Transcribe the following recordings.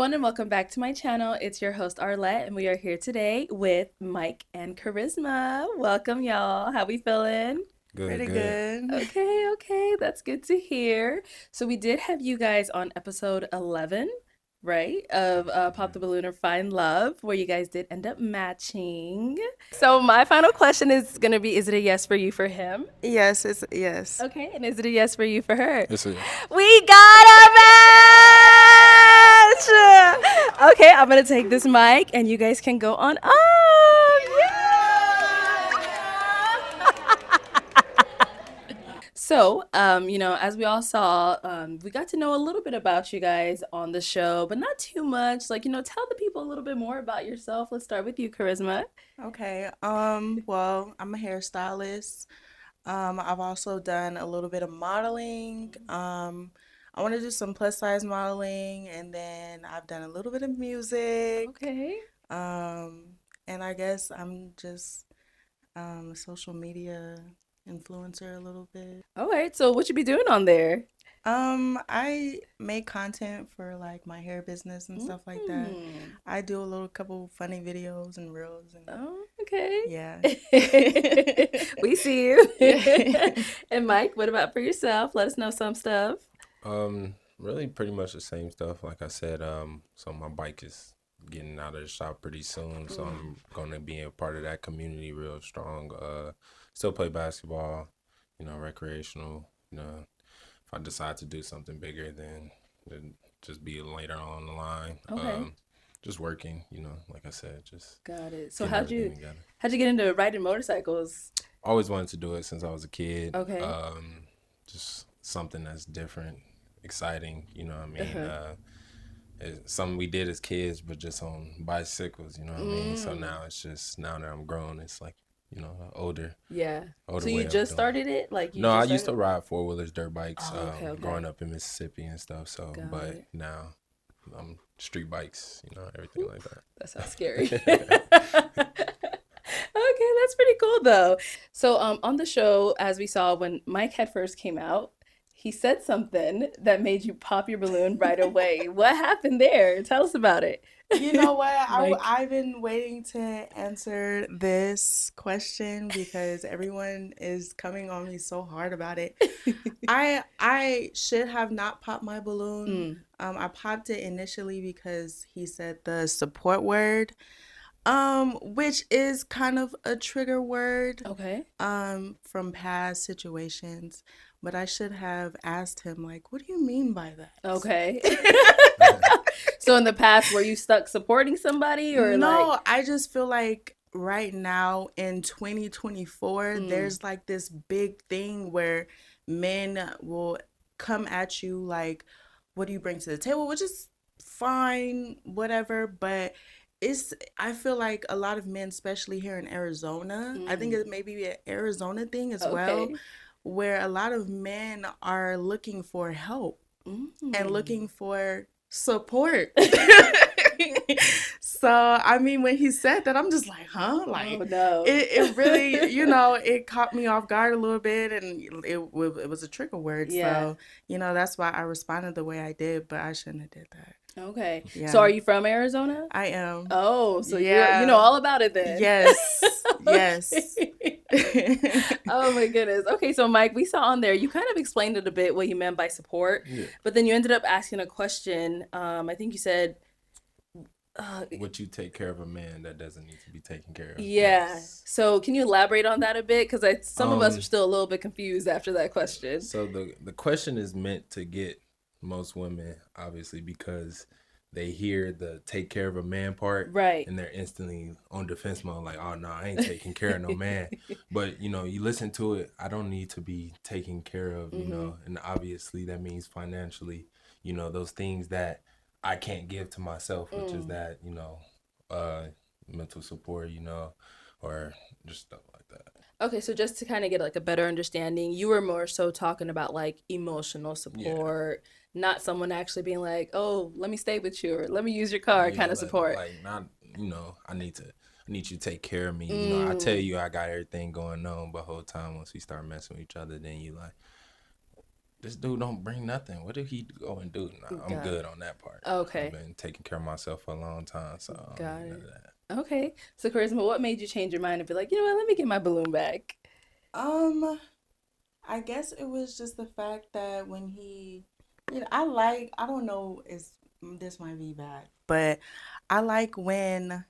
everyone, and welcome back to my channel. It's your host Arlette, and we are here today with Mike and Kharyzma. Welcome, y'all. How we feeling? Good, Pretty good. good. Okay, that's good to hear. So we did have you guys on episode 11, right, of Pop the Balloon or Find Love, where you guys did end up matching. So my final question is gonna be: is it a yes for you for him? Yes, it's yes. Okay, and is it a yes for you for her? It's a We got a match! Okay, I'm gonna take this mic and you guys can go on up. So, as we all saw, we got to know a little bit about you guys on the show, but not too much. Tell the people a little bit more about yourself. Let's start with you, Kharyzma. Okay. Well, I'm a hairstylist. I've also done a little bit of modeling. I want to do some plus size modeling, and then I've done a little bit of music. Okay. And I guess I'm just a social media influencer a little bit. All right. So, what you be doing on there? I make content for like my hair business and stuff like that. Mm. I do a little couple funny videos and reels and Oh, okay. yeah. We see you. Yeah. And Mike, what about for yourself? Let us know some stuff. really pretty much the same stuff. Like I said, so my bike is getting out of the shop pretty soon, so I'm gonna be a part of that community real strong. Still play basketball, recreational. If I decide to do something bigger, then just be later on the line. Okay. Just working, like I said, just Got it. So getting everything together. how'd you get into riding motorcycles? Always wanted to do it since I was a kid. Okay. Just something that's different, exciting. You know what I mean? Uh-huh. It's something we did as kids, but just on bicycles. You know what I mean? So now it's just now that I'm grown, it's like older Yeah. older So you way of just doing it. started it? Like you No, I just used to started? ride four wheelers, dirt bikes, Oh, okay. growing up in Mississippi and stuff. So, Got but it. now I'm street bikes, everything like that. That sounds scary. Okay, that's pretty cool though. So on the show, as we saw when Mike had first came out, he said something that made you pop your balloon right away. What happened there? Tell us about it. You know what? Mike. I've been waiting to answer this question because everyone is coming on me so hard about it. I should have not popped my balloon. I popped it initially because he said the support word, which is kind of a trigger word, Okay. from past situations. But I should have asked him, like, what do you mean by that? Okay. So in the past, were you stuck supporting somebody or No, I just feel like right now in 2024, there's like this big thing where men will come at you like, what do you bring to the table? Which is fine, whatever. But I feel like a lot of men, especially here in Arizona, I think it may be an Arizona thing as well, Okay. where a lot of men are looking for help and looking for support. So, I mean, when he said that, I'm just like, huh? Oh Like, no. it really, it caught me off guard a little bit, and it was a trigger word. Yeah. So, that's why I responded the way I did, but I shouldn't have did that. Okay. So Yeah, are you from Arizona? I am. Oh, so you know Yeah. all about it then. Yes. Yes. Okay. Oh my goodness. Okay, so Mike, we saw on there you kind of explained it a bit what you meant by support, Yeah. but then you ended up asking a question. I think you said, Would you take care of a man that doesn't need to be taken care of? yeah. Yes. So can you elaborate on that a bit? Because some of us are Um, still a little bit confused after that question. So the question is meant to get most women, obviously, because they hear the take care of a man part, Right. and they're instantly on defense mode, like, oh no, I ain't taking care of no man. But you listen to it, I don't need to be taken care of, and obviously that means financially, those things that I can't give to myself, which is that, mental support, or just stuff like that. Okay, so just to kind of get like a better understanding, you were more so talking about like emotional Yeah. support, not someone actually being like, "Oh, let me stay with you," or "Let me use your car," Yeah, kind of support. like not, I need you to take care of me. I tell you I got everything going on, but whole time once we start messing with each other, then you like, this dude don't bring nothing. What did he go and do? Nah, I'm Got good it. on that part. Okay. I've been taking care of myself for a long time, so I don't Got need none it. of that. Okay. So, Charisma, what made you change your mind and be like, you know what, let me get my balloon back? Um, I guess it was just the fact that when he, I don't know, is this might be bad, but I like when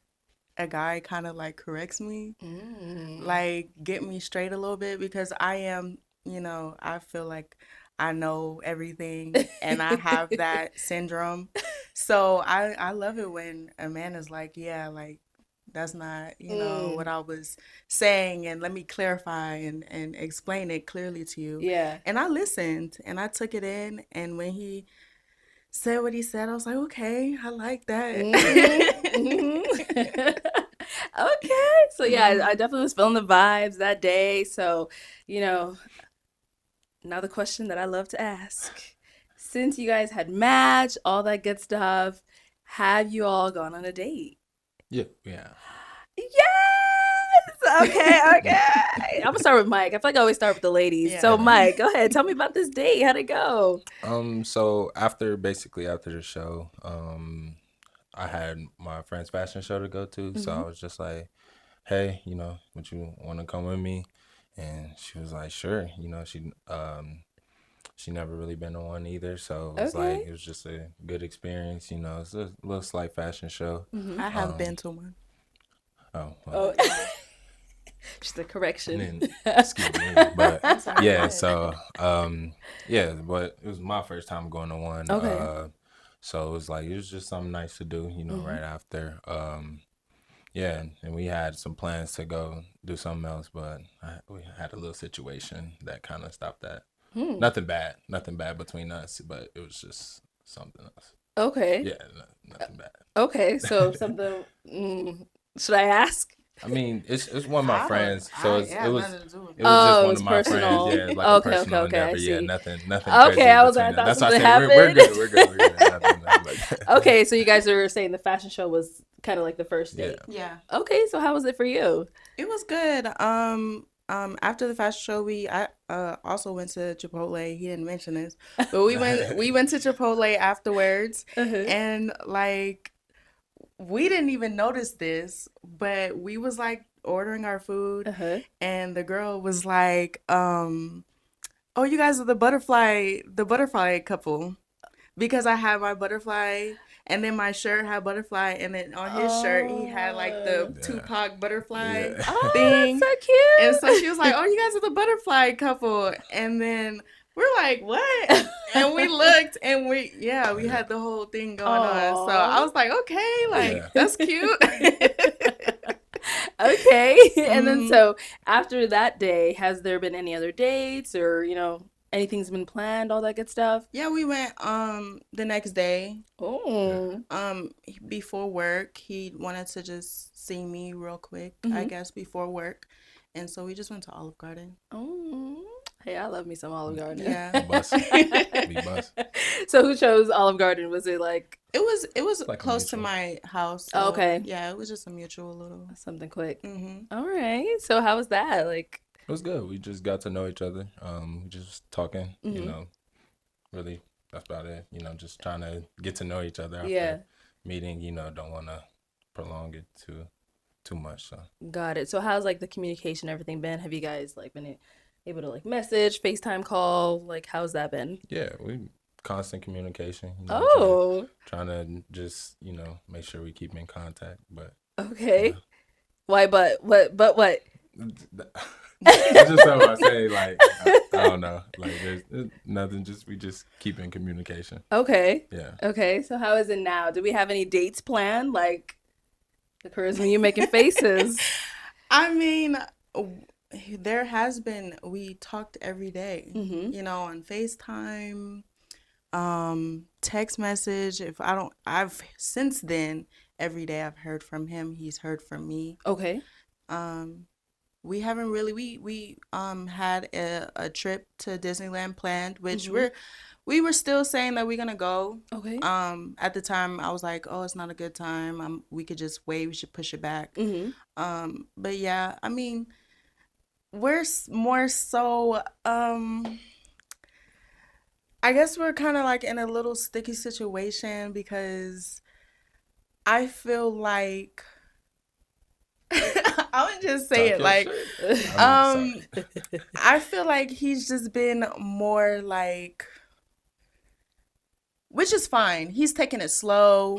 a guy kind of like corrects me, Mm. like get me straight a little bit because I am, I feel like I know everything and I have that syndrome. So I love it when a man is like, yeah, like that's not, what Mm. I was saying and let me clarify and explain it clearly to you. Yeah. And I listened and I took it in and when he said what he said, I was like, okay, I like that. Mm-hmm. Mm-hmm. Okay. So yeah, I Mhm. definitely was feeling the vibes that day. So, you know, now the question that I love to ask. Since you guys had matched, all that good stuff, have you all gone on a date? Yeah, yeah, Yes! Okay, yeah. okay. I'm gonna start with Mike. I feel like I always start with the ladies. So Yeah. Mike, go ahead. Tell me about this date. How'd it go? So basically after the show, I had my friend's fashion show to go to, so Mm-hmm. I was just like, hey, would you want to come with me? And she was like, sure. She never really been on one either, so Okay. it was just a good experience. It's a little slight fashion show. Mm-hmm. I have Um, been to one. oh well, Oh, Yeah. just a and correction. then excuse me, but I'm sorry, go yeah, ahead. so yeah, but it was my first time going to one. Okay. So it was just something nice to do, Mm-hmm. right after. Yeah, and we had some plans to go do something else, but we had a little situation that kind of stopped that. Hmm. Nothing bad between us, but it was just something else. Okay. Yeah, nothing bad. Okay. So something. Should I ask? I mean, it's one of my I don't. friends, so It it has was nothing to do with it was me. just Oh, it one was of my friends. personal. Yeah, it's like a Okay. Okay. personal Okay. I endeavor. Yeah, see. nothing Okay. crazy I was like, I between us. thought That's why I something said we're happened. good. We're good. Nothing like that. Okay. So you guys were saying the fashion show was kind of like the first Yeah. date. Yeah. Okay. So how was it for you? It was good. After the fashion show, I also went to Chipotle. He didn't mention this, but we went to Chipotle afterwards, Uh-huh. and like we didn't even notice this, but we was like ordering our food, Uh-huh. and the girl was like, "Oh, you guys are the butterfly couple." Because I had my butterfly and then my shirt had butterfly and then on his shirt he had like the Oh. Yeah. Tupac butterfly Yeah. Oh, that's thing. so And so she was like, cute. "Oh, you guys are the butterfly couple." And then we're like, "What?" And we looked and we Yeah. had the whole thing going on. So I Aw. was like, "Okay, like Yeah. that's cute." Okay. And then hmm so after that day, has there been any other dates or, anything's been planned, all that good stuff? Yeah, we went the next day. Yeah. Oh. Before work, he wanted to just see me real quick, I Mm-hmm. guess, before work. And so we just went to Olive Garden. Oh. Hey, I love me some Olive Garden. Yeah. We bust. We bust. So who chose Olive Garden? Was it like, It was It's like a close to mutual. my house, oh, so okay, yeah, it was just a mutual little. something quick? Mhm. All right. So how was that? Like, It was good. We just got to know each other. We just talking. mm-hmm. Really, that's about it. Just trying to get to know each other Yeah, after meeting. Don't want to prolong it too much. So got it. So how's like the communication, everything been? Have you guys like been able to like message, FaceTime call? Like, how's that been? yeah, we constant communication. Oh, Trying to just make sure we keep in contact. But okay. Why, but what? that's just something I say. Like I don't know. Like there's nothing. We just keep in communication. Okay. Yeah. Okay. So how is it now? Do we have any dates planned? Like the Charisma, you making faces. I mean, there has been. We talked every day, Mm-hmm. on FaceTime, text message. If I don't, I've since then every day I've heard from him. He's heard from me. Okay. Um, we haven't really we had a trip to Disneyland planned, which Mm-hmm. we were still saying that we're gonna go. Okay. At the time I was like, oh, it's not a good time. We could just wait. We should push it back. Mm-hmm. But yeah, I mean, we're more so I guess we're kind of like in a little sticky situation because I feel like I would just say Talk it your like, shit. I'm sorry. um, I feel like he's just been more like, which is fine. He's taking it slow.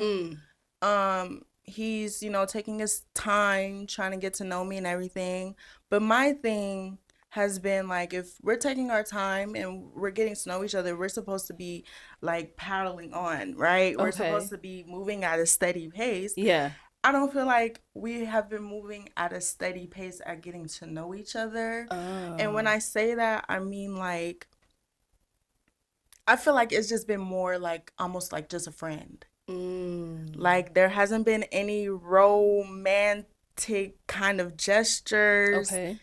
Mm, He's, taking his time trying to get to know me and everything. But my thing has been like, if we're taking our time and we're getting to know each other, we're supposed to be like paddling on, right? We're supposed okay. to be moving at a steady pace. Yeah. I don't feel like we have been moving at a steady pace at getting to know each other. And when Oh. I say that, I mean like I feel like it's just been more like almost like just a friend. Mm. Like there hasn't been any romantic kind of gestures. Okay.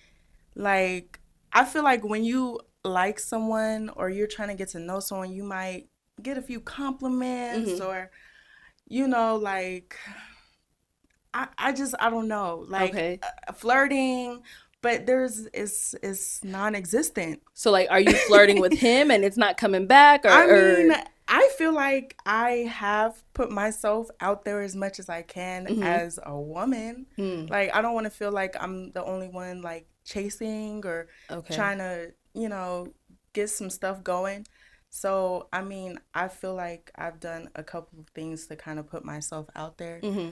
Like I feel like when you like someone or you're trying to get to know someone, you might get a few compliments Mm-hmm. or like I don't know, like Okay. flirting, but there's it's non-existent. So like, are you flirting with him and it's not coming back, I mean, or? I feel like I have put myself out there as much as I can Mm-hmm. as a woman. Hmm. Like I don't want to feel like I'm the only one like chasing or Okay. trying to, get some stuff going. So, I mean, I feel like I've done a couple of things to kind of put myself out there, Mm-hmm.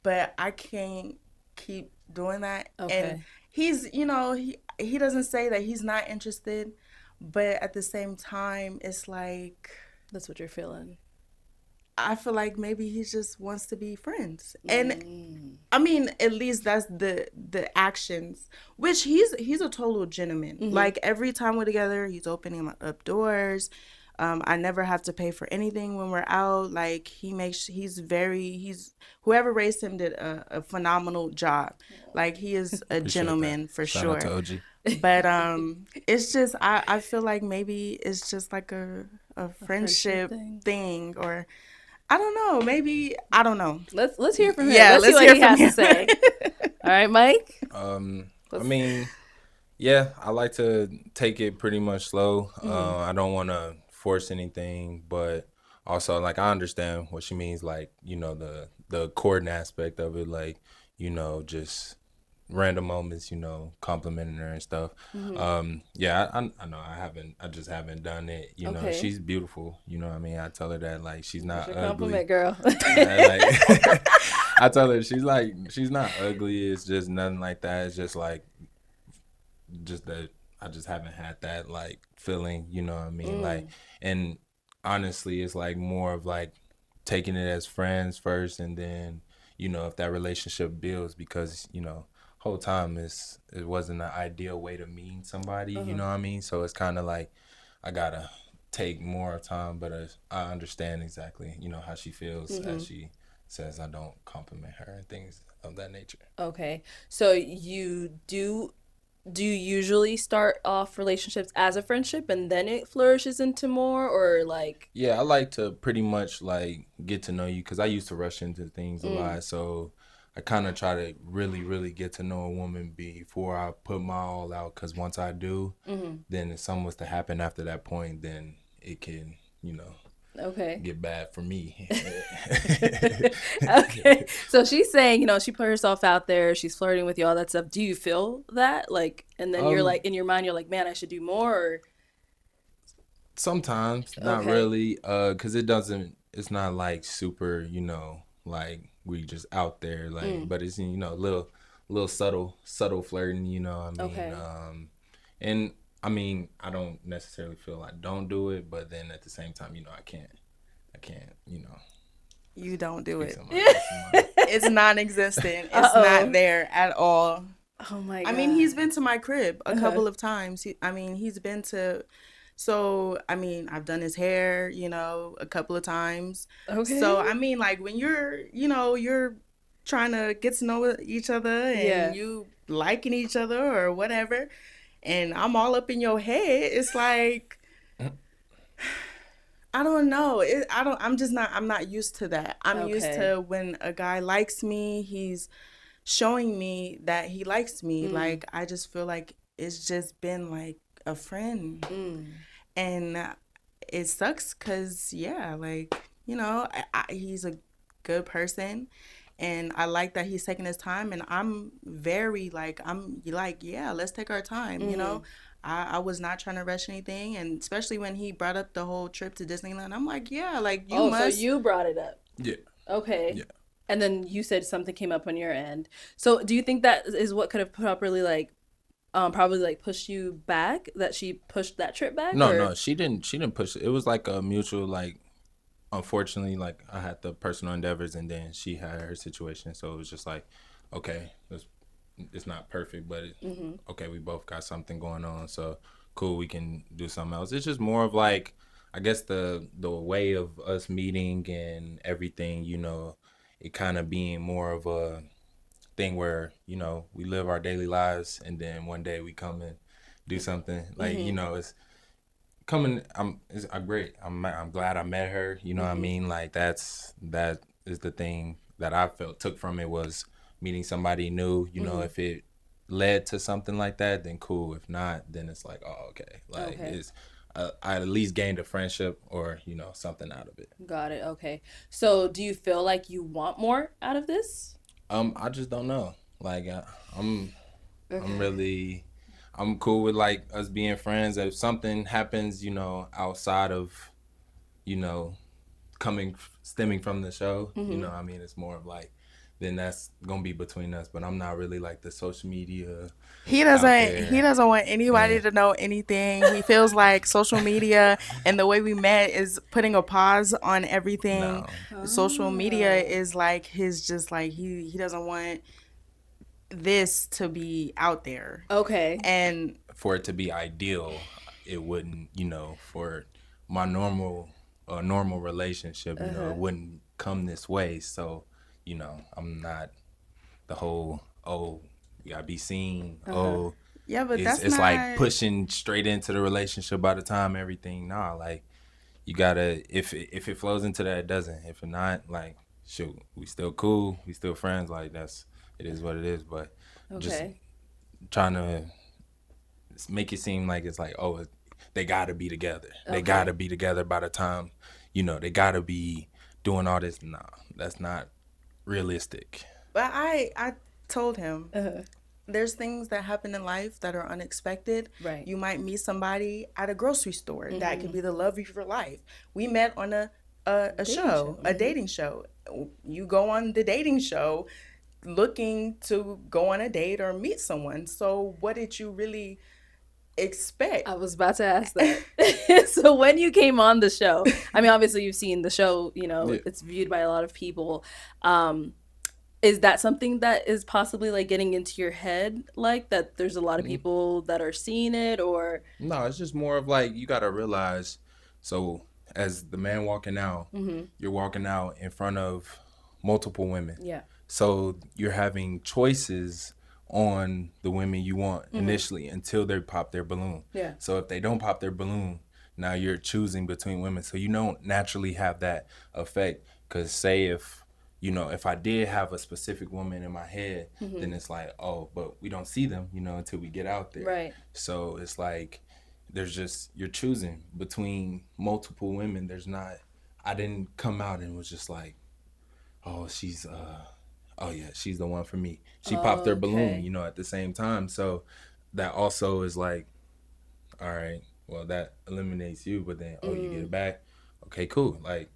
but I can't keep doing that. And Okay. he's, he doesn't say that he's not interested, but at the same time, it's like That's what you're feeling. I feel like maybe he just wants to be friends. And Mm. I mean, at least that's the actions, which he's a total gentleman. Mm-hmm. Like every time we're together, he's opening up doors. I never have to pay for anything when we're out. Like he's whoever raised him did a phenomenal job. Like he is a Appreciate that. gentleman for Shout out to sure. OG. But it's just I feel like maybe it's just like a A friendship friendship thing. thing or I don't know. Maybe I don't know. Let's hear from him. Yeah, Let's see let's what hear he from has to him. say. All right, Mike. I Let's. mean, yeah, I like to take it pretty much slow. Mm-hmm. I don't want to force anything, but also like I understand what she means. Like the courting aspect of it, like just random moments, complimenting her and stuff. Mm-hmm. Yeah, I know I just haven't done it. Okay. She's beautiful. You know what I mean? I tell her that like she's That's not your ugly. compliment, girl. Like I tell her she's not ugly. It's just nothing like that. It's just like just that I just haven't had that like feeling, you know what I mean? Like Mm. and honestly it's like more of like taking it as friends first and then, if that relationship builds because, whole time it wasn't an ideal way to meet somebody, you Uh-huh. know what I mean? So it's kinda like I gotta take more time, but I understand exactly, how she feels Mm-hmm. as she says I don't compliment her and things of that nature. Okay. So do you usually start off relationships as a friendship and then it flourishes into more, or like? Yeah, I like to pretty much like get to know you because I used to rush into things a Mm. lot. So I kind of try to really, really get to know a woman before I put my all out. Because once I do, Mm-hmm. then if something was to happen after that point, then it can, Okay. get bad for me. Okay. So she's saying, she put herself out there, she's flirting with you, all that stuff. Do you feel that? Like, and then you're um, like, in your mind, you're like, man, I should do more, or? Sometimes, not Okay. really, because it's not like super, like we just out there, like, Mm. but it's, little subtle flirting, I mean, Okay. and I mean, I don't necessarily feel I don't do it, but then at the same time, I can't, You don't do pick it. somebody else's mind. It's non-existent. It's not Uh-oh. there at all. Oh my I mean, he's God. been to my crib a Uh-huh. couple of times. He's been to. So, I mean, I've done his hair, a couple of times. So, Okay. I mean, like when you're trying to get to know each other and Yeah. you liking each other or whatever, and I'm all up in your head, it's like I don't know. I'm just not. I'm not used to that. I'm used Okay. to when a guy likes me, he's showing me that he likes me. Mm. Like I just feel like it's just been like a friend, Mm. and it sucks because, yeah, like, he's a good person. And I like that he's taking his time. And I'm very, like, I'm like, yeah, let's take our time, I was not trying to rush anything. And especially when he brought up the whole trip to Disneyland, I'm like, yeah, like, you Oh, so must. you brought it up. Yeah. Okay. Yeah. And then you said something came up on your end. So do you think that is what could have properly like probably like pushed you back, that she pushed that trip back, No, or no, she didn't push it. It was like a mutual, like, unfortunately, like, I had the personal endeavors and then she had her situation, so it was just like, okay, it's not perfect, but okay, we both got something going on, so cool, we can do something else. It's just more of like, I guess the way of us meeting and everything, it kind of being more of a thing where, we live our daily lives and then one day we come and do something like, it's coming. I'm great. I'm glad I met her. You know what I mean? Like, that is the thing that I felt took from it, was meeting somebody new. If it led to something like that, then cool. If not, then it's like, oh, okay. Like, okay. it's I at least gained a friendship or something out of it. Got it. Okay. So do you feel like you want more out of this? I just don't know. Like, I'm I'm Okay. really I'm cool with, like, us being friends. If something happens, outside of, you know, coming stemming from the show, I mean, it's more of like, then that's gonna be between us. But I'm not really like the social media He out doesn't he there. doesn't want anybody And to know anything. He feels like social media and the way we met is putting a pause on everything. no, Social media Ah. is like his, just like, he doesn't want this to be out there. Okay. And for it to be ideal, it wouldn't. For my normal relationship, it wouldn't come this way. So, I'm not the whole, oh, we gotta be seen. Oh, yeah, but it's that's it's like not. pushing straight into the relationship by the time everything. Nah, like, you gotta, if it flows into that, it doesn't. If it not, like, shoot, we still cool, we still friends. Like, it is what it is. But just Okay. trying to make it seem like it's like, oh, they gotta be together. They Okay. gotta be together by the time, they gotta be doing all this. Nah, that's not realistic. But I told him Uh-huh. there's things that happen in life that are unexpected. Right. You might meet somebody at a grocery store that could Mm-hmm. be the love of your life. We met on a Dating show. show, a dating show. You go on the dating show looking to go on a date or meet someone. So what did you really expect? I was about to ask that. So when you came on the show, I mean, obviously you've seen the show, Yeah. it's viewed by a lot of people. Um, is that something that is possibly like getting into your head, like that there's a lot of people that are seeing it, or No, it's just more of like, you gotta realize. So, as the man walking out, you're walking out in front of multiple women. yeah. So you're having choices on the women you want initially until they pop their balloon. Yeah. So if they don't pop their balloon, now you're choosing between women. So you don't naturally have that effect. Because say if I did have a specific woman in my head, then it's like, oh, but we don't see them, until we get out there. Right. So it's like, you're choosing between multiple women. I didn't come out and was just like, oh, oh yeah, she's the one for me. She popped their balloon, Okay. at the same time. So that also is like, all right, well, that eliminates you, but then, oh, you get it back. Okay, cool. Like,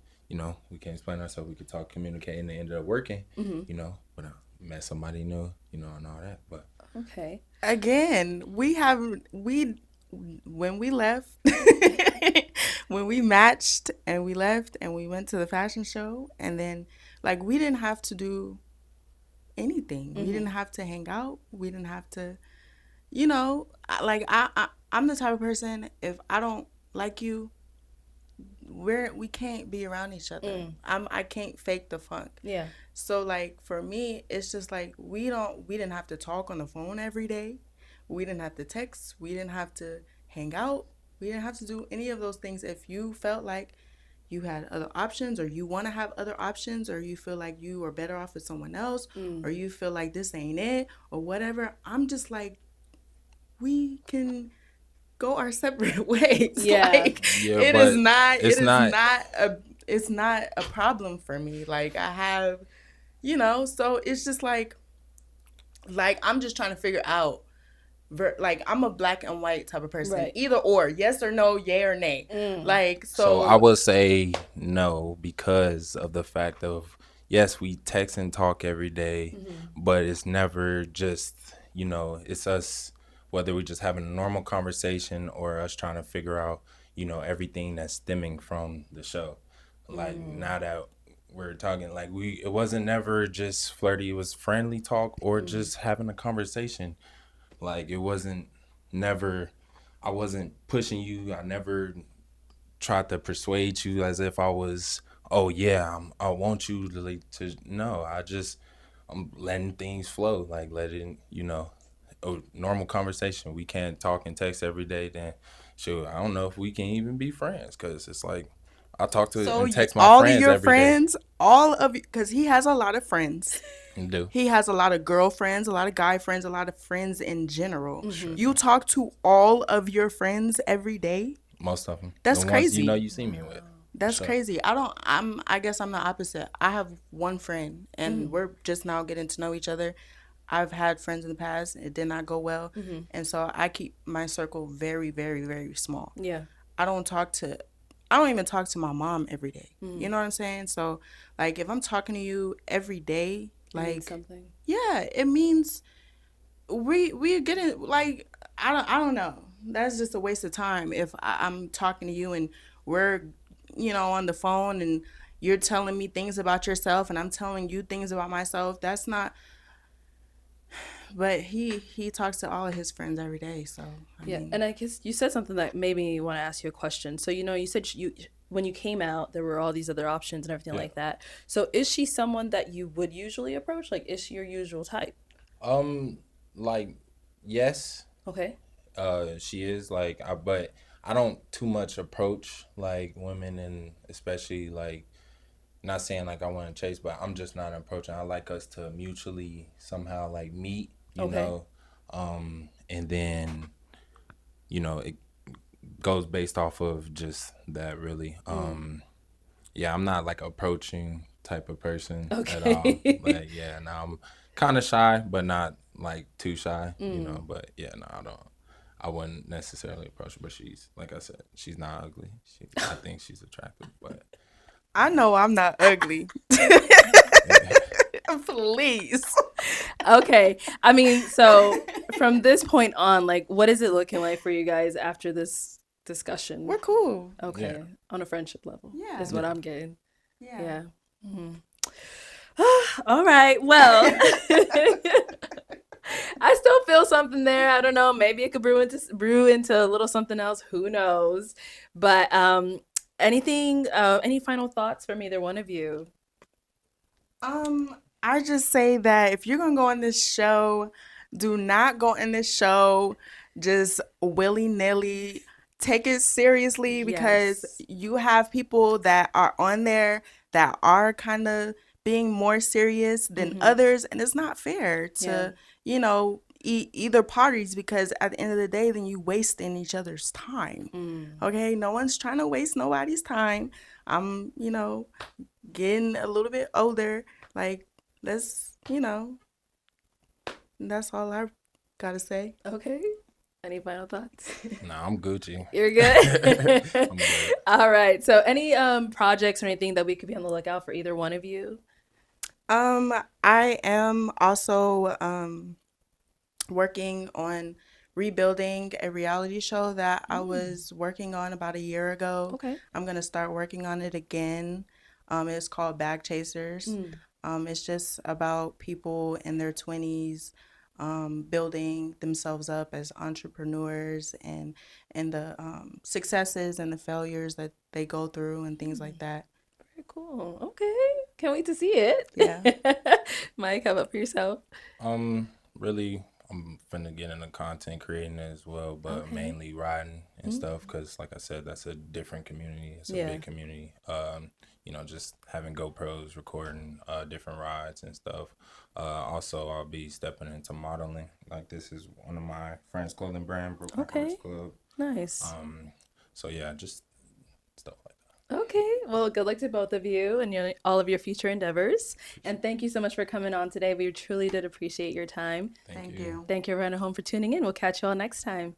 we can explain ourselves, we could talk, communicate, and it ended up working, but I met somebody new, and all that. But Okay. Again, we when we left, when we matched and we left and we went to the fashion show, and then, like, we didn't have to do anything. We didn't have to hang out. We didn't have to, like, I'm the type of person, if I don't like you, we can't be around each other. I can't fake the funk. Yeah. So, like, for me, it's just like, we didn't have to talk on the phone every day. We didn't have to text. We didn't have to hang out. We didn't have to do any of those things. If you felt like you had other options, or you want to have other options, or you feel like you are better off with someone else, or you feel like this ain't it, or whatever, I'm just like, we can go our separate ways. Yeah. Like Yeah, it but is not it's not. it's not a problem for me. Like I have, you know, so it's just like I'm just trying to figure out like I'm a black and white type of person. Right. Either or, yes or no, yay or nay. Like So I so will say no because of the fact of yes, we text and talk every day, but it's never just, you know, it's us, whether we're just having a normal conversation or us trying to figure out, you know, everything that's stemming from the show. Like now that we're talking, like it wasn't never just flirty, it was friendly talk or just having a conversation. Like it wasn't never, I wasn't pushing you. I never tried to persuade you as if I was, oh yeah, I want you to like to. No, I'm letting things flow, like letting, you know, a normal conversation. We can't talk and text every day. Then, sure, I don't know if we can even be friends because it's like I talk to so and text my all of friends your every day. friends, all of you, because he has a lot of friends. And do He has a lot of girlfriends, a lot of guy friends, a lot of friends in general. You talk to all of your friends every day. most of them. That's The ones you know crazy. you see me with. That's Sure. crazy. I guess I'm the opposite. I have one friend and we're just now getting to know each other. I've had friends in the past. It did not go well. And so I keep my circle very, very, very small. Yeah. I don't talk to I don't even talk to my mom every day. You know what I'm saying? So like if I'm talking to you every day, It means like something. yeah, it means we're getting like I don't know. That's just a waste of time if I'm talking to you and we're on the phone and you're telling me things about yourself and I'm telling you things about myself. That's not. But he talks to all of his friends every day, so I Yeah, mean, and I guess you said something that made me want to ask you a question. So, you said you when you came out, there were all these other options and everything Yeah. like that. So, is she someone that you would usually approach? Like, is she your usual type? Like yes, Okay. she is but I don't too much approach like women, and especially like not saying like I want to chase, but I'm just not approaching. I like us to mutually somehow like meet, Okay. and then it goes based off of just that really. Yeah, I'm not like approaching type of person at all. Okay. Like yeah, now I'm kind of shy, but not like too shy, But yeah, no, I don't. I wouldn't necessarily approach her, but she's like I said, she's not ugly. I think she's attractive, but I know I'm not ugly. Please. Okay. I mean, so from this point on, like, what is it looking like for you guys after this discussion? We're cool. Okay. Yeah. On a friendship level. Yeah. Is what I'm getting. Yeah. Yeah. All right. Well, I still feel something there. I don't know. Maybe it could brew into a little something else. Who knows? But any final thoughts from either one of you? I just say that if you're gonna go on this show, do not go in this show just willy nilly. Take it seriously because Yes. you have people that are on there that are kind of being more serious than others, and it's not fair Yeah. to either parties because at the end of the day, then you wasting each other's time. Okay, no one's trying to waste nobody's time. I'm getting a little bit older. Like let's that's all I gotta say. Okay. Any final thoughts? nah, I'm Gucci. You're good. I'm good. All right. So any projects or anything that we could be on the lookout for either one of you? I am also working on rebuilding a reality show that I was working on about a year ago. Okay. I'm gonna start working on it again. It's called Bag Chasers. It's just about people in their 20s building themselves up as entrepreneurs and the successes and the failures that they go through and things like that. Very cool. Okay. Can't wait to see it. Yeah. Mike, how about for yourself? Really, I'm finna get into content creating as well, but Okay. mainly riding and stuff because, like I said, that's a different community. It's a Yeah. big community. Just having GoPros, recording different rides and stuff. Also, I'll be stepping into modeling. Like this is one of my friends' clothing brand, Brooklyn Okay. Horse Club. Nice. So yeah, just stuff like Okay. Well, good luck to both of you and all of your future endeavors. And thank you so much for coming on today. We truly did appreciate your time. that. Thank Thank you. you. Thank you, everyone at home, for tuning in. We'll catch you all next time.